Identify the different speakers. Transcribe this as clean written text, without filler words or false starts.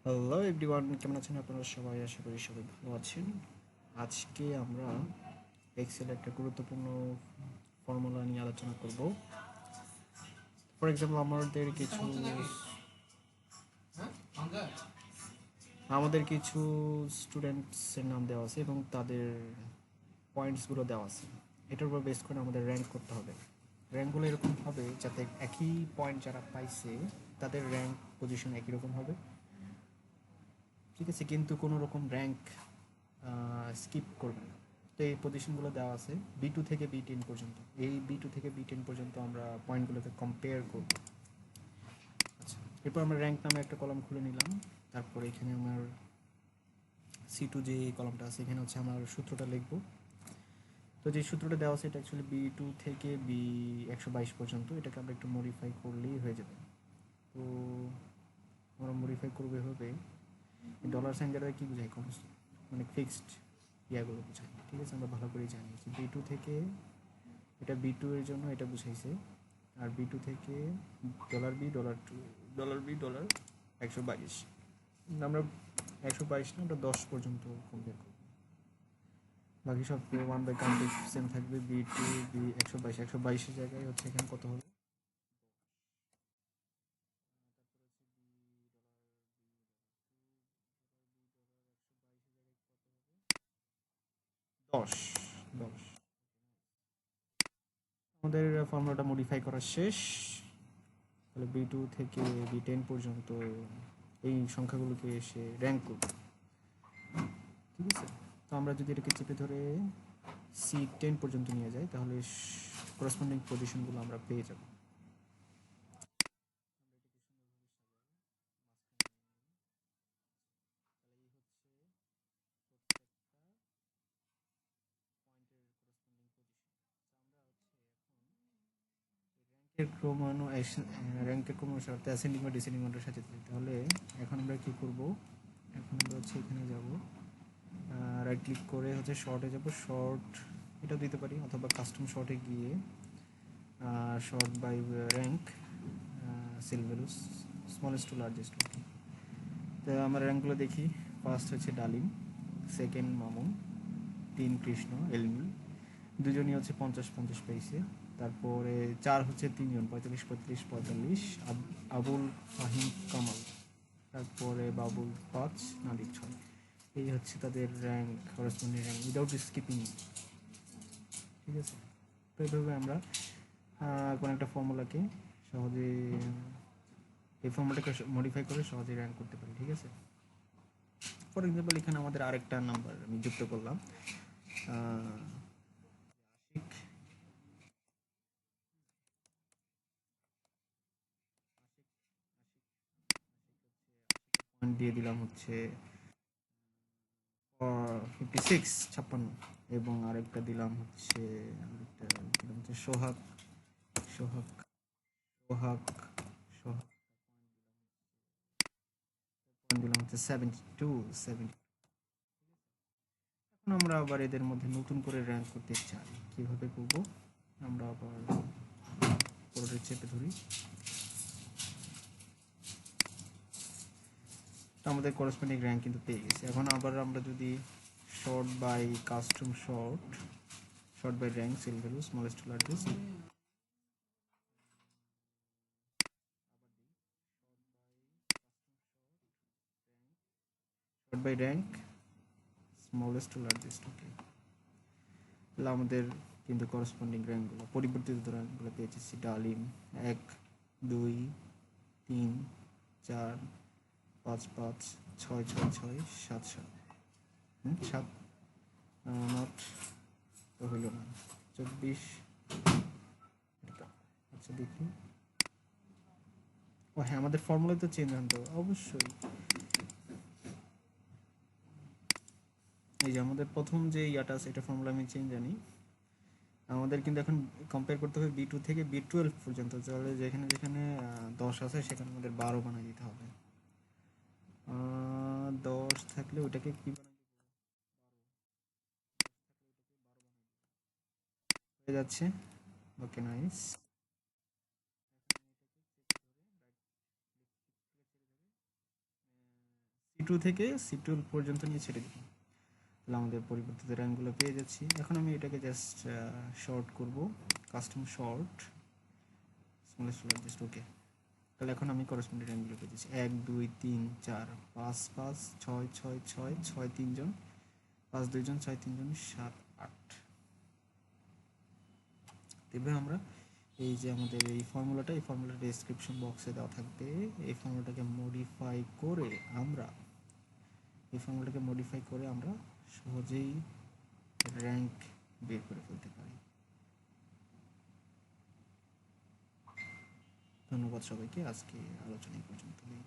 Speaker 1: Hello everyone, কেমন আছেন আপনারা সবাই? আশা করি সবাই ভালো আছেন। আজকে আমরা এক্সেল একটা গুরুত্বপূর্ণ ফর্মুলা নিয়ে আলোচনা করব। ফর এক্সাম্পল আমাদের কিছু স্টুডেন্টসের নাম দেওয়া আছে এবং তাদের পয়েন্টসগুলো দেওয়া আছে। এটার উপর বেস করে আমাদের র্যাঙ্ক করতে হবে। র্যাঙ্কগুলো এরকম হবে যাতে একই পয়েন্ট যারা পাইছে তাদের র্যাঙ্ক পজিশন একই রকম হবে, ঠিক আছে, কিন্তু কোনো রকম র্যাঙ্ক স্কিপ করবে না। তো এই পজিশনগুলো দেওয়া আছে B2 থেকে B10 পর্যন্ত। এই B2 থেকে B10 পর্যন্ত আমরা পয়েন্টগুলোকে কম্পেয়ার করব। আচ্ছা, এরপর আমরা র্যাঙ্ক নামে একটা কলাম খুলে নিলাম। তারপরে এখানে আমার C2 যে কলামটা আছে এখানে হচ্ছে আমার সূত্রটা লিখব। তো যে সূত্রটা দেওয়া আছে এটা অ্যাকচুয়ালি B2 থেকে B122 পর্যন্ত। এটাকে আমরা একটু মডিফাই করলেই হয়ে যাবে। তো আমরা মডিফাই করবো এভাবে, ডলার সাইন দ্বারা কী বোঝায়, মানে ফিক্সড ইয়াগুলো বোঝায়, ঠিক আছে। আমরা ভালো করে জানি যে B2 থেকে এটা B2 এর জন্য এটা বুঝাইছে, আর B2 থেকে $B, $B, 122। আমরা 122 না, আমরা 10 পর্যন্ত কম্পেয়ার করব। বাকি সব 1 বাই কাউন্টে সেম থাকবে। B2 B 122, 122-এর জায়গায় হচ্ছে এখানে কত হবে, 10 10। আমাদের ফর্মুলাটা মডিফাই করা শেষ। তাহলে B2 থেকে B10 পর্যন্ত এই সংখ্যাগুলোকে এসে র্যাঙ্ক করব, ঠিক আছে। তো আমরা যদি এটাকে চেপে ধরে C10 পর্যন্ত নিয়ে যাই তাহলে করসপন্ডিং পজিশনগুলো আমরা পেয়ে যাব। র্যাঙ্কের ক্রম অনুসারে অ্যাসেন্ডিং বা ডিসেন্ডিং অর্ডার সাজাতে। তাহলে এখন আমরা কি করব, এখন আমরা হচ্ছে এখানে যাব, রাইট ক্লিক করে হচ্ছে শর্টে যাব। শর্ট এটাও দিতে পারি, অথবা কাস্টম শর্টে গিয়ে sort by rank cell values smallest to largest. তো আমার র্যাঙ্কগুলো দেখি। ফার্স্ট হচ্ছে ডালিম, সেকেন্ড মামুন, 3 কৃষ্ণ এলমি, দুজনই হচ্ছে 50-50 পেয়েছে। তারপরে 4 হচ্ছে 3জন, 45-45-45, আবুল ফাহিম কামাল, তারপরে বাবুল 5, নাদিক 6। এই হচ্ছে তাদের rank, corresponding rank without skipping, ঠিক আছে। তো এইভাবে আমরা কোনো একটা ফর্মুলাকে সহজে, এই ফর্মুলাটাকে মডিফাই করে সহজে র্যাঙ্ক করতে পারি, ঠিক আছে। ফর এক্সাম্পল এখানে আমাদের আরেকটা নাম্বার আমি যুক্ত করলাম, আশিক। পয়েন্ট দিয়ে দিলাম হচ্ছে 56-56, এবং আরেকটা দিলাম হচ্ছে, সোহাগ সোহাগ সোহাগ সোহাগ পয়েন্ট দিলাম হচ্ছে 72-70। এখন আমরা আবার এদের মধ্যে নতুন করে র্যাঙ্ক করতে চাই, কিভাবে করব, আমরা আবার পুরোটা চেপে ধরি। তো আমাদের করসপন্ডিং র্যাঙ্ক কিন্তু পেয়ে গেছে। এখন আবার আমরা যদি sort by custom sort by rank cell value smallest to largest, sort by rank smallest to largest, okay. তাহলে আমাদের কিন্তু করসপন্ডিং র্যাঙ্কগুলো, পরিবর্তিত র্যাঙ্কগুলো পেয়েছি। ডালিম 1, 2, 3, 4, 5, 5, 6, 6, 6, 7, 7, 7 নট, তো হইল না, 24। আচ্ছা দেখি, ও হ্যাঁ, আমাদের ফর্মুলা তো চেঞ্জ আনতে হবে অবশ্যই। এই যে আমাদের প্রথম যে ইয়াটা আছে এটা ফর্মুলা আমি চেঞ্জ আনি। আমাদের কিন্তু এখন কম্পেয়ার করতে হবে B2 থেকে B12 পর্যন্ত। তাহলে যেখানে যেখানে 10 আছে সেখানে আমাদের 12 বানিয়ে দিতে হবে। 10 থাকলে ওটাকে কি বানাই হয়ে যাচ্ছে, ওকে নাইস। টু থেকে C12 পর্যন্ত নিয়ে ছেড়ে দিই, তাহলে আমাদের পরিবর্তিত র্যাঙ্কগুলো পেয়ে যাচ্ছি। এখন আমি এটাকে জাস্ট শর্ট করব, কাস্টম শর্ট জাস্ট ওকে। তাহলে এখন আমি করসপন্ডিং র্যাঙ্কগুলো পেয়ে যাচ্ছি 1 2 3 4 5 5 6 6 6 6 3 জন, 5 2 জন, 6 3 জন, 7 8। এভাবে আমরা এই যে আমাদের এই ফর্মুলাটা ডেসক্রিপশন বক্সে দেওয়া থাকবে। এই ফর্মুলাটাকে মডিফাই করে আমরা সহজেই র্যাঙ্ক বের করে ফেলতে পারি। ধন্যবাদ সবাইকে, আজকে আলোচনা এই পর্যন্তই।